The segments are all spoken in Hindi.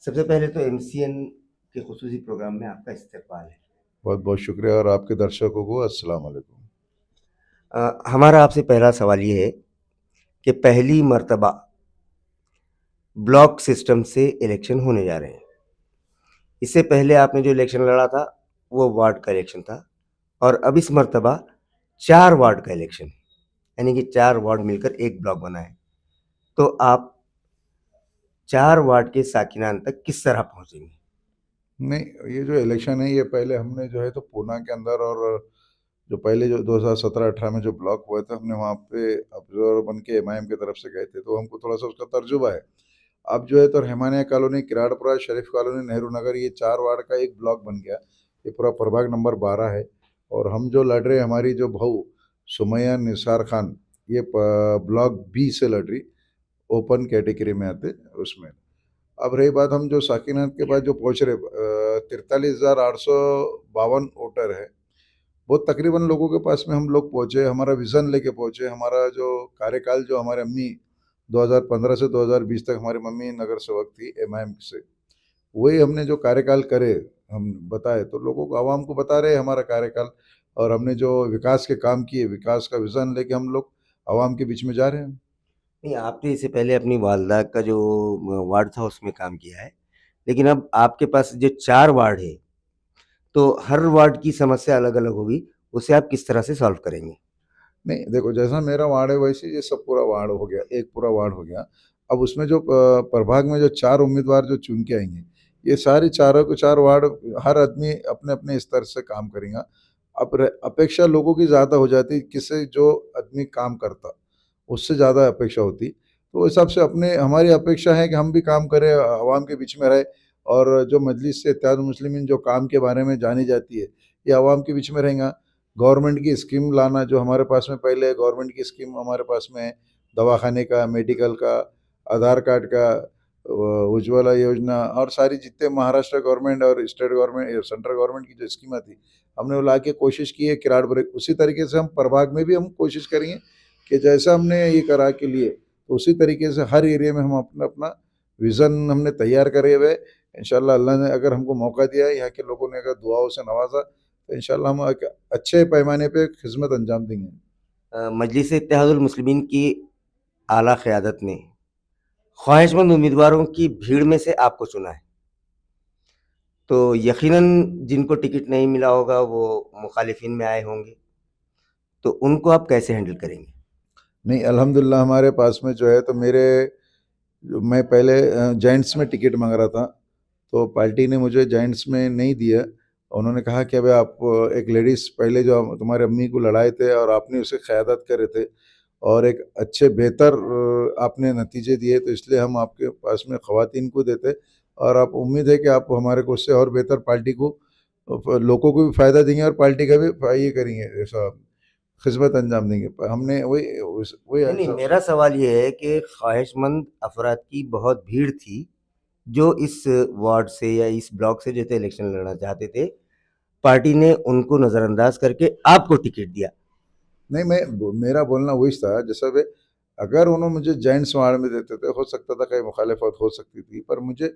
सबसे पहले तो एमसीएन के खुसूसी प्रोग्राम में आपका इस्तकबाल है। बहुत बहुत शुक्रिया और आपके दर्शकों को अस्सलाम वालेकुम। हमारा आपसे पहला सवाल ये है कि पहली मर्तबा ब्लॉक सिस्टम से इलेक्शन होने जा रहे हैं। इससे पहले आपने जो इलेक्शन लड़ा था वो वार्ड का इलेक्शन था और अब इस मर्तबा 4 वार्ड का इलेक्शन है, यानी कि 4 वार्ड मिलकर एक ब्लॉक बना है। तो आप 4 वार्ड के साकिनान तक किस तरह पहुंचेंगे? नहीं, ये जो इलेक्शन है ये पहले हमने जो है तो पूना के अंदर और जो पहले जो 2017-18 में जो ब्लॉक हुए थे हमने वहाँ पे ऑब्जर्वर बन के एमआईएम की तरफ से गए थे, तो हमको थोड़ा सा उसका तर्जुबा है। अब जो है तो रहमानिया कॉलोनी, किराड़पुरा, शरीफ कॉलोनी, नेहरू नगर, ये 4 वार्ड का एक ब्लॉक बन गया। ये पूरा प्रभाग नंबर 12 है और हम जो लड़ रहे हैं, हमारी जो बहू सुमैया निसार खान, ये ब्लॉक बी से लड़ रही, ओपन कैटेगरी में आते उसमें। अब रही बात, हम जो साकिनाथ के बाद जो पहुंच रहे 43,852 वोटर है, वो तकरीबन लोगों के पास में हम लोग पहुंचे, हमारा विज़न लेके पहुंचे। हमारा जो कार्यकाल, जो हमारे अम्मी 2015 से 2020 तक हमारी मम्मी नगर सेवक थी एमआईएम से, वही हमने जो कार्यकाल करे हम बताए, तो लोगों को, आवाम को बता रहे हमारा कार्यकाल, और हमने जो विकास के काम किए, विकास का विज़न लेके हम लोग आवाम के बीच में जा रहे हैं। नहीं, आपने इससे पहले अपनी वालदा का जो वार्ड था उसमें काम किया है, लेकिन अब आपके पास जो 4 वार्ड है, तो हर वार्ड की समस्या अलग-अलग होगी, उसे आप किस तरह से सॉल्व करेंगे? नहीं देखो, जैसा मेरा वार्ड है वैसे ये सब पूरा वार्ड हो गया, एक पूरा वार्ड हो गया। अब उसमें जो प्रभाग में जो 4 उम्मीदवार जो चुन के आएंगे, ये सारी चारों के 4 वार्ड, हर आदमी अपने अपने स्तर से काम करेगा। अब अपेक्षा लोगों की ज़्यादा हो जाती, किससे जो आदमी काम करता उससे ज़्यादा अपेक्षा होती, तो उस हिसाब से अपने, हमारी अपेक्षा है कि हम भी काम करें, आवाम के बीच में रहे, और जो मजलिस से इत्तेहाद मुस्लिमीन जो काम के बारे में जानी जाती है, ये आवाम के बीच में रहेगा। गवर्नमेंट की स्कीम लाना, जो हमारे पास में पहले गवर्नमेंट की स्कीम हमारे पास में है, दवाखाने का, मेडिकल का, आधार कार्ड का, उज्ज्वला योजना, और सारी जितने महाराष्ट्र गवर्नमेंट और स्टेट गवर्नमेंट, सेंट्रल गवर्नमेंट की जो स्कीमें थी, हमने वो ला के कोशिश की है किराड़ ब्रेक। उसी तरीके से हम प्रभाग में भी हम कोशिश करेंगे कि जैसा हमने ये करा के लिए, तो उसी तरीके से हर एरिया में हम अपना अपना विज़न हमने तैयार करे हुए। इंशाल्लाह अल्लाह ने अगर हमको मौका दिया, यहाँ के लोगों ने अगर दुआओं से नवाजा, तो इंशाल्लाह हम एक अच्छे पैमाने पे खिदमत अंजाम देंगे। मजलिस इत्तेहादुल मुस्लिमीन की आला क़यादत ने ख्वाहिशमंद उम्मीदवारों की भीड़ में से आपको चुना है, तो यकीनन जिनको टिकट नहीं मिला होगा वो मुखालिफिन में आए होंगे, तो उनको आप कैसे हैंडल करेंगे? नहीं, अल्हम्दुलिल्लाह हमारे पास में जो है तो मेरे, मैं पहले जेंट्स में टिकट मांग रहा था, तो पार्टी ने मुझे जेंट्स में नहीं दिया। उन्होंने कहा कि अबे आप एक लेडीज़, पहले जो तुम्हारे अम्मी को लड़ाए थे और आपने उसे क़यादत करे थे और एक अच्छे बेहतर आपने नतीजे दिए, तो इसलिए हम आपके पास में ख़वातीन को देते, और आप, उम्मीद है कि आप हमारे को उससे और बेहतर पार्टी को, लोगों को भी फ़ायदा देंगे और पार्टी का भी ये करेंगे, ऐसा खिदमत अंजाम देंगे। हमने वही नहीं, नहीं, हिसाब से। मेरा सवाल ये है कि ख्वाहिशमंद अफराद की बहुत भीड़ थी, जो इस वार्ड से या इस ब्लॉक से जो थे इलेक्शन लड़ना चाहते थे, पार्टी ने उनको नज़रअंदाज करके आपको टिकट दिया। नहीं, मेरा बोलना वही था, जैसा वे, अगर उन्होंने मुझे जेंट्स वार्ड में देते थे, हो सकता था कहीं मुखालफत हो सकती थी, पर मुझे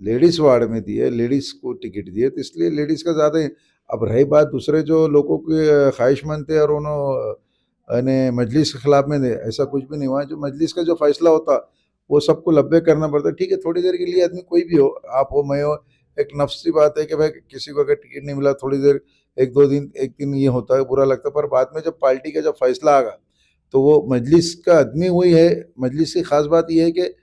लेडीज़ वार्ड में दिए, लेडीज़ को टिकट दिए, तो इसलिए लेडीज़ का ज़्यादा ही। अब रही बात दूसरे जो लोगों के ख्वाहिशमंद थे और उन्होंने मजलिस के खिलाफ में, ऐसा कुछ भी नहीं हुआ। जो मजलिस का जो फैसला होता वो सबको लब्बे करना पड़ता। ठीक है, थोड़ी देर के लिए आदमी, कोई भी हो, आप हो, मैं हो, एक नफ्स की बात है कि भाई किसी को अगर टिकट नहीं मिला, थोड़ी देर, एक दिन ये होता है, बुरा लगता है, पर बाद में जब पार्टी का जब फैसला आगा, तो वो मजलिस का आदमी वही है। मजलिस की खास बात यह है कि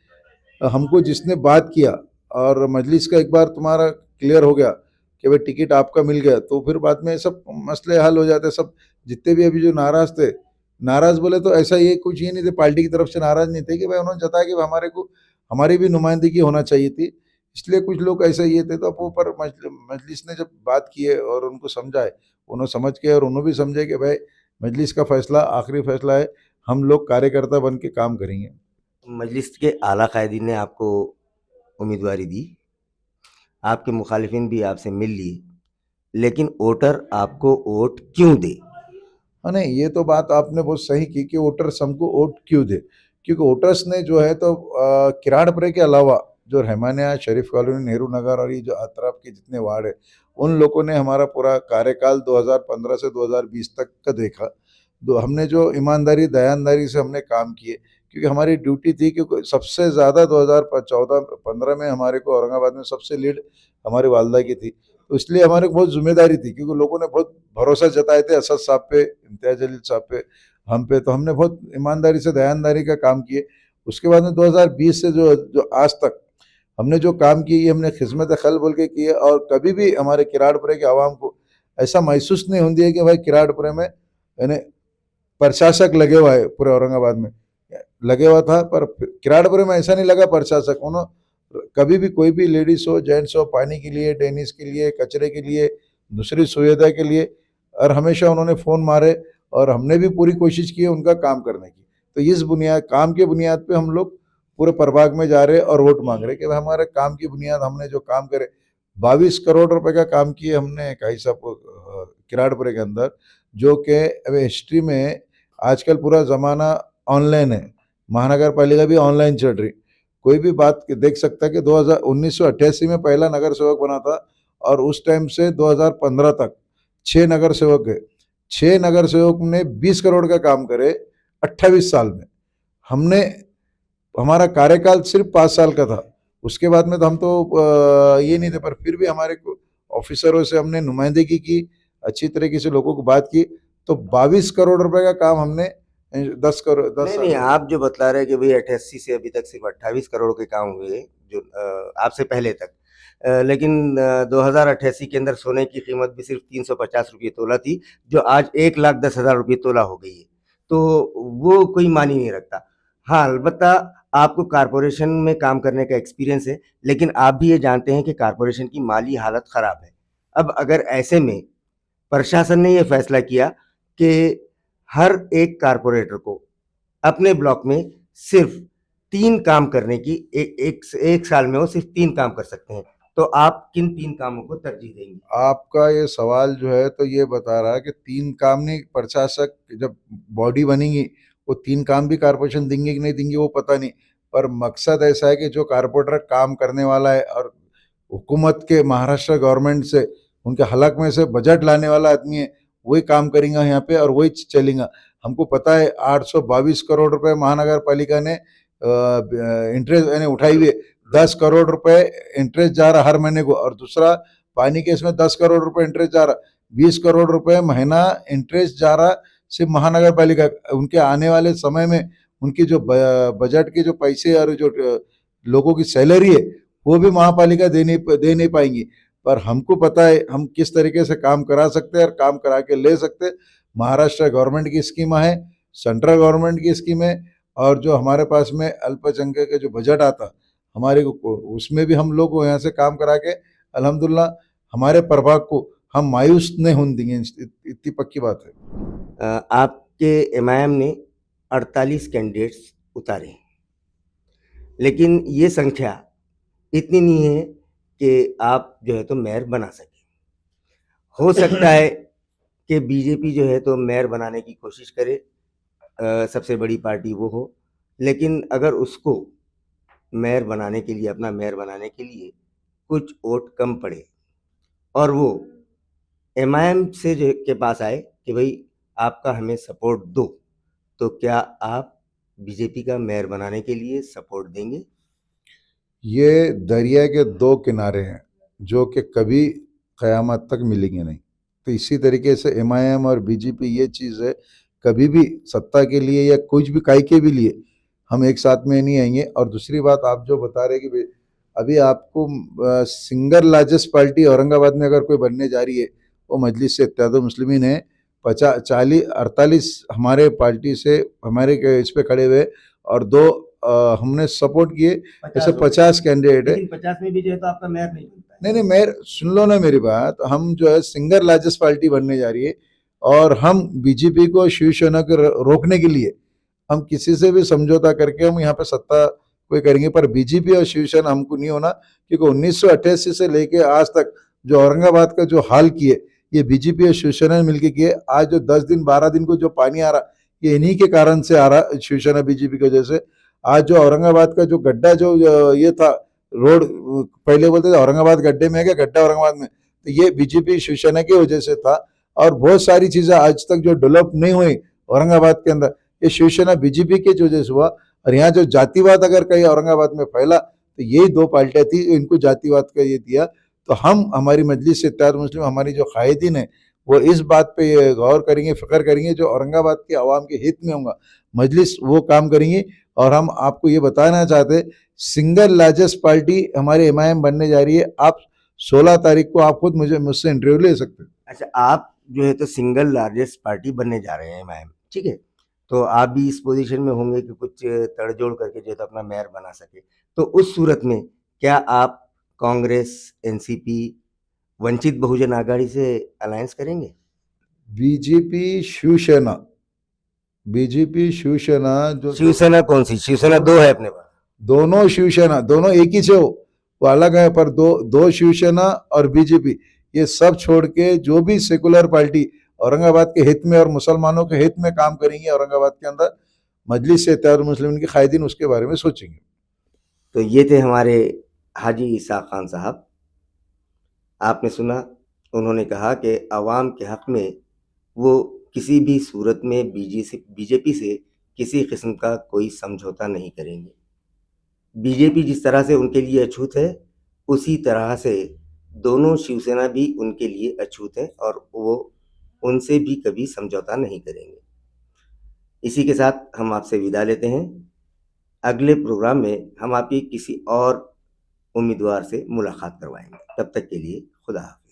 हमको जिसने बात किया, और मजलिस का एक बार तुम्हारा क्लियर हो गया कि भाई टिकट आपका मिल गया, तो फिर बाद में सब मसले हल हो जाते हैं। सब जितने भी अभी जो नाराज थे, नाराज बोले तो ऐसा ये कुछ ये नहीं थे, पार्टी की तरफ से नाराज नहीं थे, कि भाई उन्होंने जताया कि हमारे को, हमारी भी नुमाइंदगी होना चाहिए थी, इसलिए कुछ लोग ऐसा ये थे। तो वो पर मजलिस ने जब बात की है और उनको समझाए, उन्होंने समझ के, और उन्होंने भी समझे कि भाई मजलिस का फैसला आखिरी फैसला है, हम लोग कार्यकर्ता बन के काम करेंगे। मजलिस के आला कायदीन ने आपको उम्मीदवारी दी, आपके मुखालिफिन भी आपसे मिल लिए, लेकिन वोटर आपको वोट क्यों दे? हाँ, नहीं, ये तो बात आपने बहुत सही की कि वोटर्स हमको वोट क्यों दे, क्योंकि वोटर्स ने जो है तो किराड़पुरे के अलावा जो रहमानिया, शरीफ कॉलोनी, नेहरू नगर और ये जो अतराफ के जितने वार्ड है, उन लोगों ने हमारा पूरा कार्यकाल 2015 से 2020 तक का देखा। हमने जो ईमानदारी दयानदारी से हमने काम किए, क्योंकि हमारी ड्यूटी थी, क्योंकि सबसे ज़्यादा 2014-15 में हमारे को औरंगाबाद में सबसे लीड हमारी वालदा की थी, तो इसलिए हमारे को बहुत जिम्मेदारी थी, क्योंकि लोगों ने बहुत भरोसा जताए थे असद साहब पे, इम्तियाज जलील साहब पे, हम पे, तो हमने बहुत ईमानदारी से दयानदारी का काम किए। उसके बाद में 2020 से जो जो आज तक हमने जो काम किए, ये हमने खिदमत खल बोल के किए, और कभी भी हमारे किराड़पुरे के आवाम को ऐसा महसूस नहीं होती है कि भाई किराड़पुरे में यानी प्रशासक लगे हुआ है, पूरे औरंगाबाद में लगे हुआ था, पर किराड़पुरे में ऐसा नहीं लगा प्रशासक। उन्होंने कभी भी कोई भी लेडीज हो जेंट्स हो, पानी के लिए, टेनिस के लिए, कचरे के लिए, दूसरी सुविधा के लिए, और हमेशा उन्होंने फ़ोन मारे, और हमने भी पूरी कोशिश की है उनका काम करने की। तो इस बुनियाद काम के बुनियाद पे हम लोग पूरे प्रभाग में जा रहे और वोट मांग रहे कि भाई हमारे काम की बुनियाद, हमने जो काम करे, 22 करोड़ रुपए का काम किए हमने काई साहब किराड़पुरे के अंदर, जो कि अभी हिस्ट्री में आजकल पूरा ज़माना ऑनलाइन है, महानगर पालिका भी ऑनलाइन चल रही। कोई भी बात देख सकता है कि 1988 में पहला नगर सेवक बना था, और उस टाइम से 2015 तक 6 नगर सेवक है। 6 नगर सेवक ने 20 करोड़ का काम करे 28 साल में। हमने, हमारा कार्यकाल सिर्फ 5 साल का था, उसके बाद में तो हम तो ये नहीं थे, पर फिर भी हमारे ऑफिसरों से हमने नुमाइंदगी की, अच्छी तरीके से लोगों को बात की, तो 22 करोड़ रुपए का काम हमने 10 करोड़ 10 नहीं, आप जो बतला रहे हैं कि भाई 88 से अभी तक सिर्फ 28 करोड़ के काम हुए, जो आपसे पहले तक, लेकिन 2088 के अंदर सोने की कीमत भी सिर्फ 350 रुपये तोला थी, जो आज 1,10,000 रुपये तोला हो गई है, तो वो कोई मानी नहीं रखता। हाँ, अलबत्ता आपको कारपोरेशन में काम करने का एक्सपीरियंस है, लेकिन आप भी ये जानते हैं कि कारपोरेशन की माली हालत ख़राब है। अब अगर ऐसे में प्रशासन ने ये फैसला किया कि हर एक कारपोरेटर को अपने ब्लॉक में सिर्फ 3 काम करने की, एक साल में वो सिर्फ 3 काम कर सकते हैं, तो आप किन 3 कामों को तरजीह देंगे? आपका ये सवाल जो है तो ये बता रहा है कि 3 काम नहीं, प्रशासक जब बॉडी बनेगी वो 3 काम भी कारपोरेशन देंगे कि नहीं देंगे वो पता नहीं, पर मकसद ऐसा है कि जो कारपोरेटर काम करने वाला है और हुकूमत के, महाराष्ट्र गवर्नमेंट से, उनके हलक में से बजट लाने वाला आदमी है, वही काम करेंगे यहाँ पे और वही चलेगा। हमको पता है 822 करोड़ रुपए महानगर पालिका ने इंटरेस्ट यानी उठाई हुई है, 10 करोड़ रुपए इंटरेस्ट जा रहा हर महीने को, और दूसरा पानी के इसमें 10 करोड़ रुपए इंटरेस्ट जा रहा, 20 करोड़ रुपए महीना इंटरेस्ट जा रहा सिर्फ महानगर पालिका। उनके आने वाले समय में उनकी जो बजट के जो पैसे और जो लोगों की सैलरी है वो भी महापालिका दे नहीं पाएंगी, पर हमको पता है हम किस तरीके से काम करा सकते हैं और काम करा के ले सकते हैं। महाराष्ट्र गवर्नमेंट की स्कीम है, सेंट्रल गवर्नमेंट की स्कीम है, और जो हमारे पास में अल्पसंख्यक का जो बजट आता हमारे को, उसमें भी हम लोग को यहाँ से काम करा के अल्हम्दुलिल्लाह हमारे प्रभाग को हम मायूस नहीं होने देंगे, इतनी पक्की बात है। आपके एमआईएम ने 48 कैंडिडेट्स उतारे, लेकिन ये संख्या इतनी नहीं है कि आप जो है तो मेयर बना सकें। हो सकता है कि बीजेपी जो है तो मेयर बनाने की कोशिश करे, सबसे बड़ी पार्टी वो हो, लेकिन अगर उसको मेयर बनाने के लिए, अपना मेयर बनाने के लिए कुछ वोट कम पड़े और वो एमआईएम से जो के पास आए कि भाई आपका हमें सपोर्ट दो, तो क्या आप बीजेपी का मेयर बनाने के लिए सपोर्ट देंगे? ये दरिया के 2 किनारे हैं जो कि कभी क़यामत तक मिलेंगे नहीं। तो इसी तरीके से एमआईएम और बीजेपी ये चीज़ है, कभी भी सत्ता के लिए या कुछ भी काई के भी लिए हम एक साथ में नहीं आएंगे। और दूसरी बात आप जो बता रहे कि अभी आपको सिंगल लार्जेस्ट पार्टी औरंगाबाद में अगर कोई बनने जा रही है वो मजलिस इत्तेहादुल मुस्लिमीन है। 48 हमारे पार्टी से हमारे इस पे खड़े हुए और 2 हमने सपोर्ट किए, ऐसे 50 कैंडिडेट है। 50 में भी जो है तो आपका मेयर नहीं बनता है। नहीं, मेयर सुन लो ना मेरी बात, हम जो है सिंगल लार्जेस्ट पार्टी बनने जा रही है, और हम बीजेपी को, शिवसेना को रोकने के लिए हम किसी से भी समझौता करके हम यहाँ पे सत्ता कोई करेंगे, पर बीजेपी और शिवसेना हमको नहीं होना, क्योंकि 1988 से लेके आज तक जो औरंगाबाद का जो हाल किए ये बीजेपी और शिवसेना ने मिलकर किए। आज जो 10 दिन 12 दिन को जो पानी आ रहा ये इन्हीं के कारण से आ रहा, शिवसेना बीजेपी की वजह से। आज जो औरंगाबाद का जो गड्ढा जो ये था रोड पहले बोलते थे औरंगाबाद गड्ढे में है क्या, गड्ढा औरंगाबाद में, तो ये बीजेपी शिवसेना की वजह से था। और बहुत सारी चीजें आज तक जो डेवलप नहीं हुई औरंगाबाद के अंदर, ये शिवसेना बीजेपी की वजह से हुआ। और यहाँ जो जातिवाद अगर कहीं औरंगाबाद में फैला तो यही दो पार्टियां थी, इनको जातिवाद का ये दिया। तो हम हमारी मजलिस से इत्तेहाद मुस्लिम, हमारी जो कायदीन है वो इस बात पे गौर करेंगे, फिक्र करेंगे जो औरंगाबाद के आवाम के हित में होगा, मजलिस वो काम करेंगी। और हम आपको ये बताना चाहते, सिंगल लार्जेस्ट पार्टी हमारे एमआईएम बनने जा रही है। आप 16 तारीख को आप खुद मुझसे इंटरव्यू ले सकते हैं। अच्छा, आप जो है तो सिंगल लार्जेस्ट पार्टी बनने जा रहे हैं एमआईएम, ठीक है, तो आप भी इस पोजीशन में होंगे कि कुछ तड़जोड़ करके जो है तो अपना मेयर बना सके। तो उस सूरत में क्या आप कांग्रेस, एनसीपी, वंचित बहुजन आघाड़ी से अलायंस करेंगे? बीजेपी शिवसेना, बीजेपी शिवसेना जो शिवसेना कौन सी? शिवसेना दो है अपने पास। दोनों शिवसेना, दोनों एक ही से हो, वो अलग है, पर दो शिवसेना और बीजेपी ये सब छोड़ के जो भी सेकुलर पार्टी औरंगाबाद के हित में और मुसलमानों के हित में काम करेंगे औरंगाबाद के अंदर, मजलिस से इत्तेहाद मुस्लिमीन की कायदीन उसके बारे में सोचेंगे। तो ये थे हमारे हाजी इसहाक खान साहब। आपने सुना, उन्होंने कहा कि अवाम के हक में वो किसी भी सूरत में बीजेपी से किसी किस्म का कोई समझौता नहीं करेंगे। बीजेपी जिस तरह से उनके लिए अछूत है, उसी तरह से दोनों शिवसेना भी उनके लिए अछूत है और वो उनसे भी कभी समझौता नहीं करेंगे। इसी के साथ हम आपसे विदा लेते हैं। अगले प्रोग्राम में हम आपकी किसी और उम्मीदवार से मुलाकात करवाएंगे। तब तक के लिए खुदा हाफ़िज़।